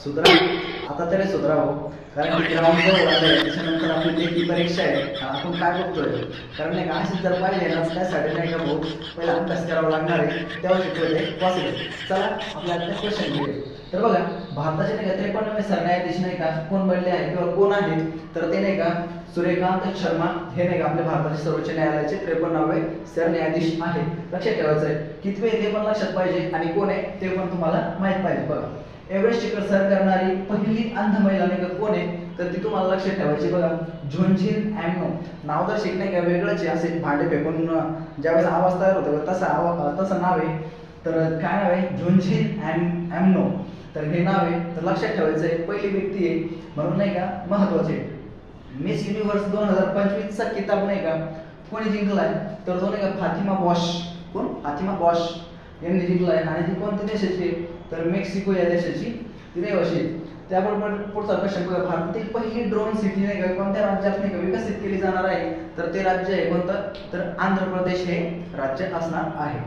सुधरा, आता तरी सुधरा हो. कारण की ग्राउंड जवळ आलंय, त्याच्यानंतर आपली लेखी परीक्षा आहे. आपण काय बघतोय, कारण नाही का अशीच जर पाहिजे ना त्यासाठी नाही का भाऊ पहिला अभ्यास करावा लागणार आहे, तेव्हा शिकवते पॉसिबल. चला आपल्या आता क्वेश्चन घेऊया. तर बघा, भारताचे नाही का 53वे सरन्यायाधीश नाही का कोण बनले आहे किंवा कोण आहे, तर ते नाही का सूर्यकांत शर्मा हे नाही का आपल्या भारताचे सर्वोच्च न्यायालयाचे 53वे सरन्यायाधीश आहे. लक्षात ठेवायचं आहे. कितवे ते पण लक्षात पाहिजे आणि कोण आहे ते पण तुम्हाला माहित पाहिजे. बघा, एव्हरेस्ट शिखर सर करणारी पहिली अंध महिला नाही का कोण आहे, तर ती तुम्हाला लक्षात ठेवायची. बघा, झोंझिन अॅम्नो. नाव तर शिकणे काय वेगळंच आहे, असे भांडे फेकून ज्यावेळेस आवाज तयार होतो तसं नाव आहे. तर काय नाव आहे, झोंझिन अॅम्नो. तर हे नाव आहे, तर लक्षात ठेवायचं आहे. पहिली व्यक्ती आहे म्हणून नाही का महत्वाचे. मिस युनिव्हर्स 2025 चा किताब नाही का कोणी जिंकलाय, तर तो नाही का फातिमा बॉश. कोण? फातिमा बॉश यांनी जिंकलाय. आणि ती कोणत्या देशाची, तर मेक्सिको या देशाची ती रहिवाशी. त्याबरोबर पुढचा क्वेश्चन बघा, भारतातील पहिली ड्रोन सिटी नाही का कोणत्या राज्यात नाही का विकसित केली जाणार आहे, तर ते राज्य आहे कोणतं, तर आंध्र प्रदेश हे राज्य असणार आहे.